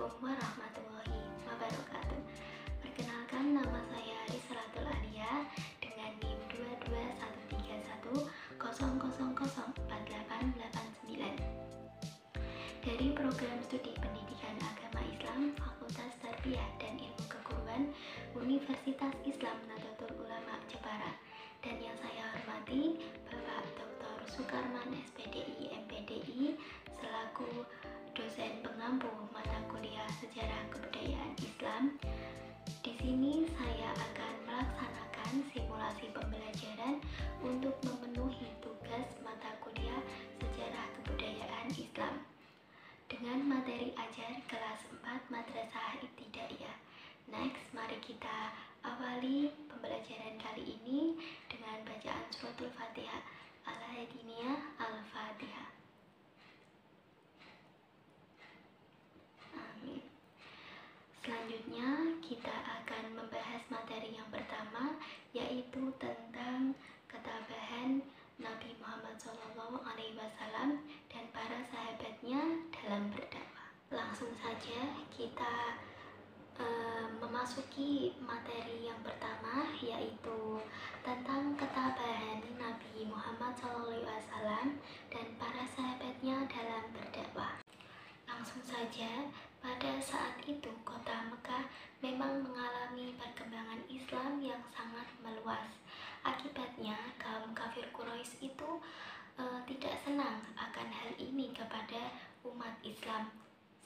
Assalamualaikum warahmatullahi wabarakatuh. Perkenalkan, nama saya Risalatul Alia dengan NIM 2213100004889 dari program studi pendidikan agama Islam Fakultas Tarbiyah dan Ilmu Keguruan Universitas Islam Nahdlatul Ulama Jepara, dan yang saya hormati Bapak Dr. Sukarman SPDI MPDI selaku dosen pengampu mata kuliah Sejarah Kebudayaan Islam. Di sini saya akan melaksanakan simulasi pembelajaran untuk memenuhi tugas mata kuliah Sejarah Kebudayaan Islam dengan materi ajar kelas 4 Madrasah Ibtidaiyah. Next, mari kita awali pembelajaran kali ini dengan bacaan suratul Fatihah. Al-Hadiniyah Al-Fatihah. Selanjutnya kita akan membahas materi yang pertama, yaitu tentang ketabahan Nabi Muhammad SAW dan para sahabatnya dalam berdakwah. Langsung saja kita memasuki materi yang pertama, yaitu tentang ketabahan Nabi Muhammad SAW dan para sahabatnya dalam berdakwah. Langsung saja, pada saat itu kota Mekah memang mengalami perkembangan Islam yang sangat meluas. Akibatnya kaum kafir Quraisy itu tidak senang akan hal ini kepada umat Islam,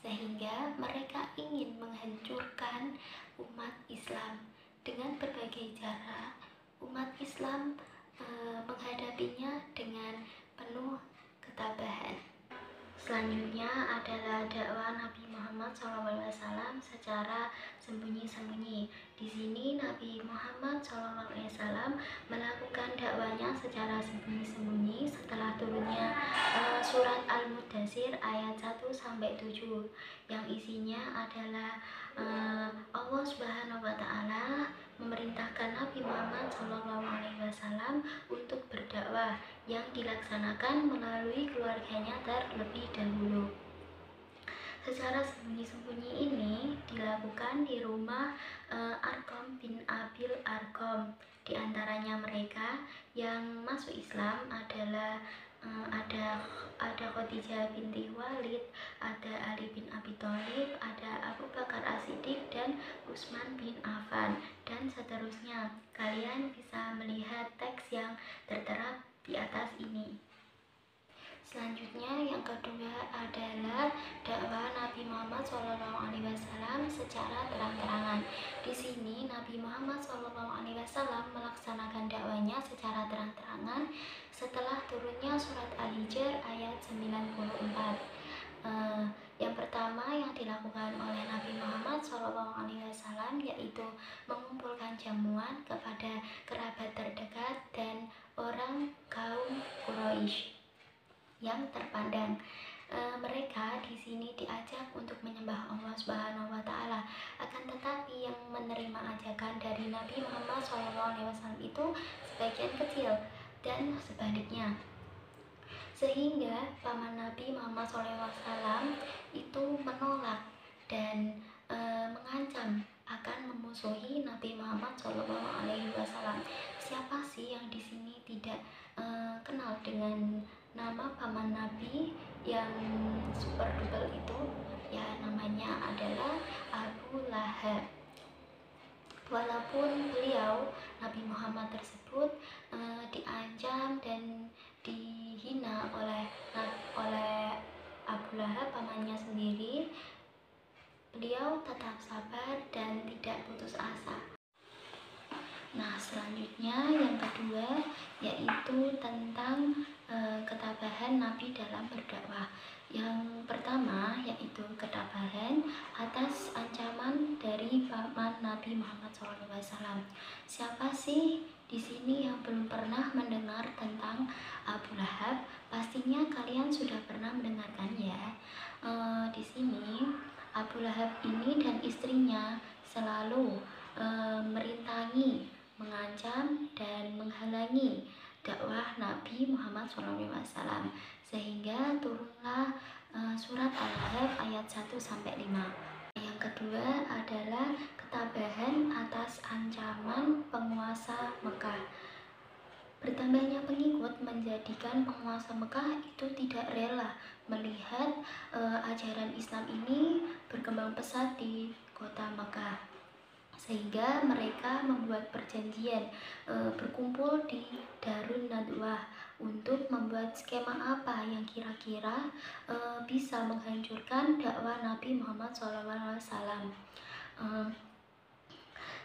sehingga mereka ingin menghancurkan umat Islam. Dengan berbagai cara, umat Islam menghadapinya dengan penuh ketabahan. Selanjutnya adalah dakwah Nabi Muhammad SAW secara sembunyi-sembunyi. Di sini Nabi Muhammad SAW melakukan dakwanya secara sembunyi-sembunyi setelah turunnya surat Al-Mudaththir ayat 1-7 yang isinya adalah Allah Subhanahu wa Ta'ala memerintahkan Nabi Muhammad SAW untuk berdakwah yang dilaksanakan melalui keluarganya terlebih dahulu. Secara sembunyi-sembunyi ini dilakukan di rumah Arqam bin Abil Arqam. Di antaranya mereka yang masuk Islam adalah ada Khadijah binti Walid, ada Ali bin Abi Thalib, ada Abu Bakar As-Siddiq dan Utsman bin Affan, dan seterusnya. Kalian bisa melihat teks yang tertera di atas ini. Selanjutnya yang kedua adalah dakwah Nabi Muhammad SAW secara terang-terangan. Di sini Nabi Muhammad SAW melaksanakan dakwanya secara terang-terangan setelah turunnya surat Al-Hijr ayat 94. Yang pertama yang dilakukan oleh Nabi Muhammad SAW yaitu mengumpulkan jamuan kepada kerabat terdekat dan orang kaum Quraisy yang terpandang. Mereka di sini diajak untuk menyembah Allah Subhanahu wa Ta'ala. Akan tetapi yang menerima ajakan dari Nabi Muhammad SAW itu sebagian kecil, dan sebaliknya. Sehingga paman Nabi Muhammad SAW itu menolak dan mengancam akan memusuhi Nabi Muhammad SAW. Siapa sih yang di sini tidak kenal dengan nama paman Nabi yang super duper itu? Ya, namanya adalah Abu Lahab. Walaupun beliau Nabi Muhammad tersebut diancam dan dihina oleh Abu Lahab, pamannya sendiri, beliau tetap sabar dan tidak putus asa. Nah, selanjutnya yang kedua yaitu tentang ketabahan Nabi dalam berdakwah. Yang pertama yaitu ketabahan atas ancaman dari paman Nabi Muhammad SAW. Siapa sih di sini yang belum pernah mendengar tentang Abu Lahab? Pastinya kalian sudah pernah mendengarkan ya. Di sini Abu Lahab ini dan istrinya selalu merintangi, mengancam dan menghalangi dakwah Nabi Muhammad SAW, sehingga turunlah surat Al-Lahab ayat 1-5. Yang kedua adalah ketabahan atas ancaman penguasa Mekah. Bertambahnya pengikut menjadikan penguasa Mekah itu tidak rela melihat ajaran Islam ini berkembang pesat di kota Mekah, sehingga mereka membuat perjanjian berkumpul di Darun Nadwah untuk membuat skema apa yang kira-kira bisa menghancurkan dakwah Nabi Muhammad SAW.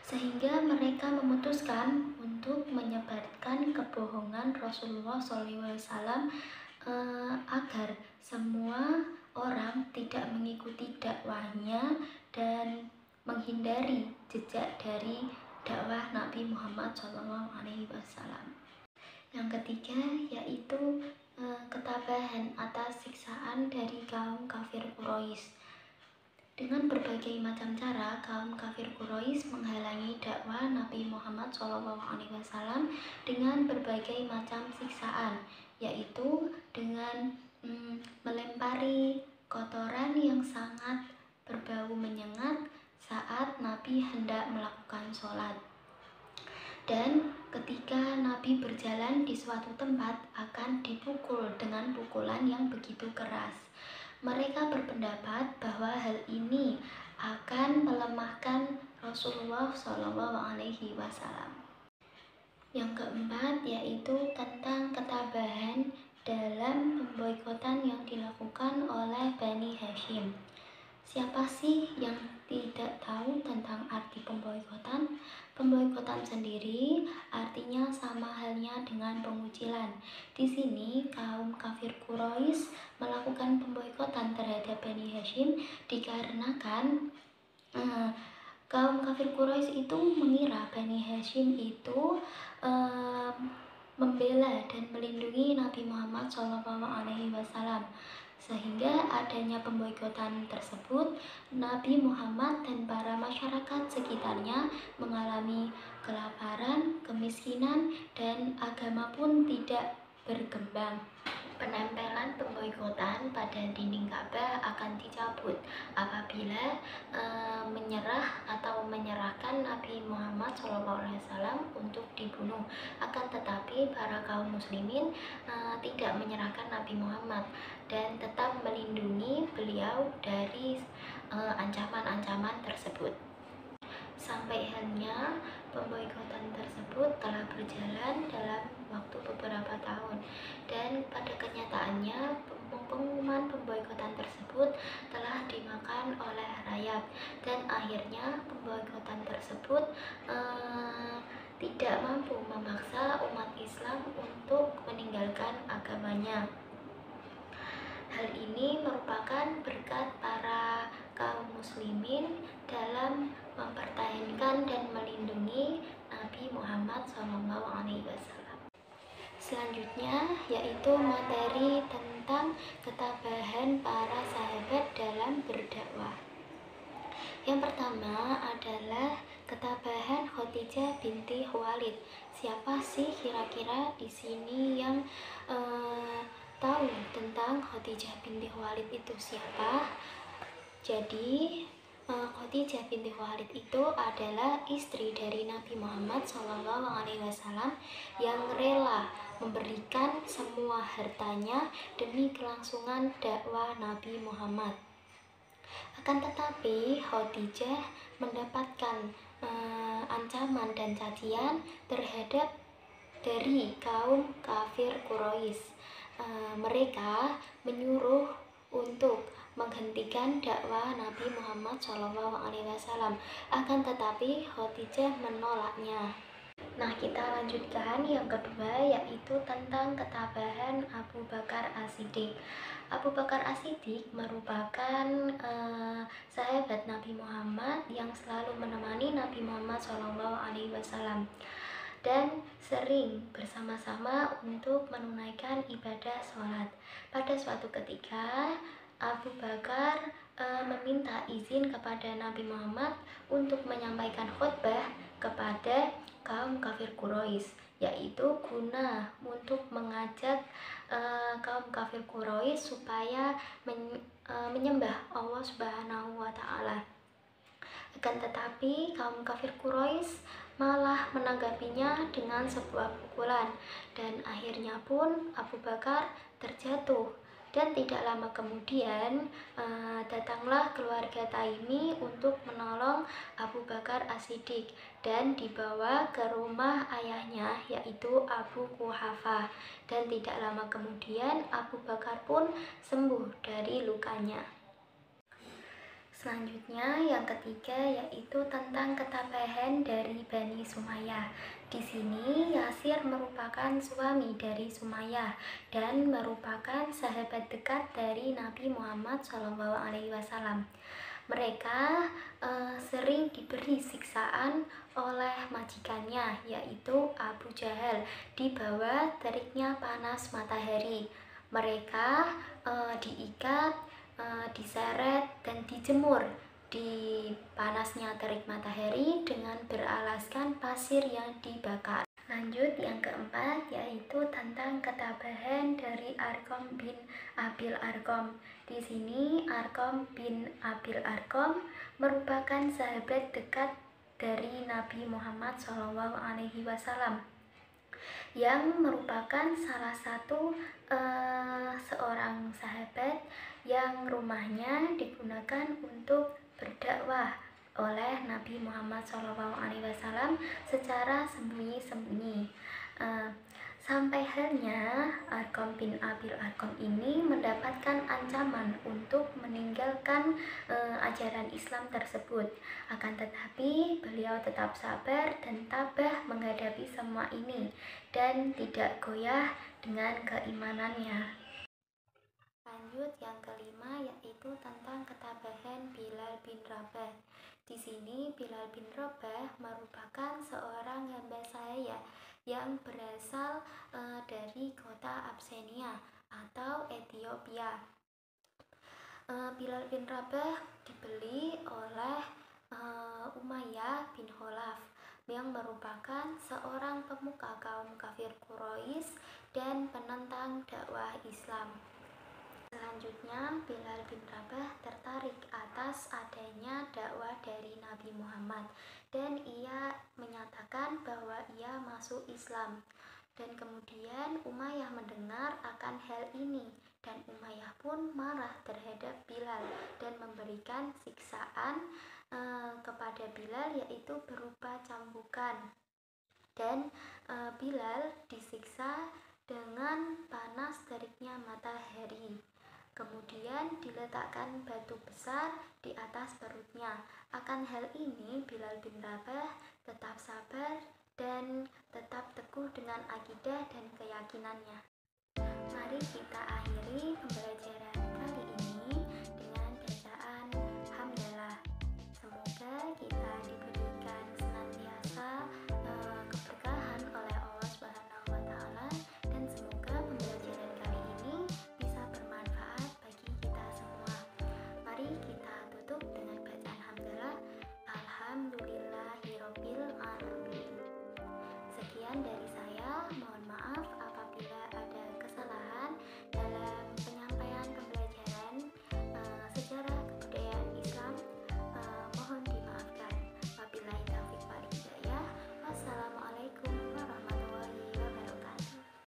Sehingga mereka memutuskan untuk menyebarkan kebohongan Rasulullah SAW agar semua orang tidak mengikuti dakwahnya dan menghindari jejak dari dakwah Nabi Muhammad SAW. Yang ketiga yaitu ketabahan atas siksaan dari kaum kafir Quraisy. Dengan berbagai macam cara, kaum kafir Quraisy menghalangi dakwah Nabi Muhammad SAW dengan berbagai macam siksaan, yaitu dengan melempari kotoran yang sangat berbau menyengat saat Nabi hendak melakukan sholat. Dan ketika Nabi berjalan di suatu tempat akan dipukul dengan pukulan yang begitu keras. Mereka berpendapat bahwa hal ini akan melemahkan Rasulullah SAW. Yang keempat yaitu tentang ketabahan dalam pemboikotan yang dilakukan oleh Bani Hashim. Siapa sih yang tidak tahu tentang arti pemboikotan? Pemboikotan sendiri artinya sama halnya dengan pengucilan. Di sini kaum kafir Quraisy melakukan pemboikotan terhadap Bani Hashim dikarenakan kaum kafir Quraisy itu mengira Bani Hashim itu membela dan melindungi Nabi Muhammad SAW. Sehingga adanya pemboikotan tersebut, Nabi Muhammad dan para masyarakat sekitarnya mengalami kelaparan, kemiskinan, dan agama pun tidak berkembang. Penempelan pemboikotan pada dinding Ka'bah akan dicabut apabila menyerah atau menyerahkan Nabi Muhammad SAW untuk dibunuh. Akan tetapi para kaum muslimin tidak menyerahkan Nabi Muhammad dan tetap melindungi beliau dari ancaman-ancaman tersebut. Sampai halnya pemboikotan tersebut telah berjalan dalam waktu beberapa tahun, dan pada kenyataannya pengumuman pemboikotan tersebut telah dimakan oleh rakyat, dan akhirnya pemboikotan tersebut tidak mampu memaksa umat Islam untuk meninggalkan agamanya. Hal ini merupakan berkat para kaum muslimin dalam mempertahankan dan melindungi Nabi Muhammad SAW. Selanjutnya yaitu materi tentang ketabahan para sahabat dalam berdakwah. Yang pertama adalah ketabahan Khadijah binti Khuwailid. Siapa sih kira-kira di sini yang tahu tentang Khadijah binti Khuwailid itu siapa? Jadi Khadijah binti Khuwailid itu adalah istri dari Nabi Muhammad SAW yang rela memberikan semua hartanya demi kelangsungan dakwah Nabi Muhammad. Akan tetapi Khadijah mendapatkan ancaman dan cacian terhadap dari kaum kafir Quraisy. Mereka menyuruh untuk menghentikan dakwah Nabi Muhammad SAW. Akan tetapi Khadijah menolaknya. Nah, kita lanjutkan yang kedua yaitu tentang ketabahan Abu Bakar As-Siddiq. Abu Bakar As-Siddiq merupakan sahabat Nabi Muhammad yang selalu menemani Nabi Muhammad SAW dan sering bersama-sama untuk menunaikan ibadah sholat. Pada suatu ketika Abu Bakar meminta izin kepada Nabi Muhammad untuk menyampaikan khutbah kepada kaum kafir Quraisy, yaitu guna untuk mengajak kaum kafir Quraisy supaya menyembah Allah Subhanahu wa Ta'ala. Akan tetapi kaum kafir Quraisy malah menanggapinya dengan sebuah pukulan, dan akhirnya pun Abu Bakar terjatuh. Dan tidak lama kemudian datanglah keluarga Taimi untuk menolong Abu Bakar As-Siddiq dan dibawa ke rumah ayahnya, yaitu Abu Quhafah. Dan tidak lama kemudian Abu Bakar pun sembuh dari lukanya. Selanjutnya yang ketiga yaitu tentang ketabahan dari Bani Sumayyah. Di sini Yasir merupakan suami dari Sumayyah dan merupakan sahabat dekat dari Nabi Muhammad SAW. Mereka sering diberi siksaan oleh majikannya, yaitu Abu Jahal, di bawah teriknya panas matahari. Mereka diikat, diseret dan dijemur di panasnya terik matahari dengan beralaskan pasir yang dibakar. Lanjut yang keempat yaitu tentang ketabahan dari Arqam bin Abil Arqam. Di sini Arqam bin Abil Arqam merupakan sahabat dekat dari Nabi Muhammad SAW yang merupakan salah satu seorang sahabat yang rumahnya digunakan untuk berdakwah oleh Nabi Muhammad SAW secara sembunyi-sembunyi. Sampai halnya Arqam bin Abil Arqam ini mendapatkan ancaman untuk meninggalkan ajaran Islam tersebut. Akan tetapi beliau tetap sabar dan tabah menghadapi semua ini dan tidak goyah dengan keimanannya. Lanjut yang kelima yaitu tentang ketabahan Bilal bin Rabah. Di sini Bilal bin Rabah merupakan seorang hamba sahaya yang berasal dari kota Abysinia atau Ethiopia. Bilal bin Rabah dibeli oleh Umayyah bin Khalaf yang merupakan seorang pemuka kaum kafir Quraisy dan penentang dakwah Islam. Selanjutnya, Bilal bin Rabah tertarik atas adanya dakwah dari Nabi Muhammad dan ia menyatakan bahwa ia masuk Islam. Dan kemudian Umayyah mendengar akan hal ini dan Umayyah pun marah terhadap Bilal dan memberikan siksaan kepada Bilal yaitu berupa cambukan. Dan Bilal disiksa dengan panas teriknya matahari. Kemudian diletakkan batu besar di atas perutnya. Akan hal ini Bilal bin Rabah tetap sabar dan tetap teguh dengan akidah dan keyakinannya. Mari kita akhiri pembelajaran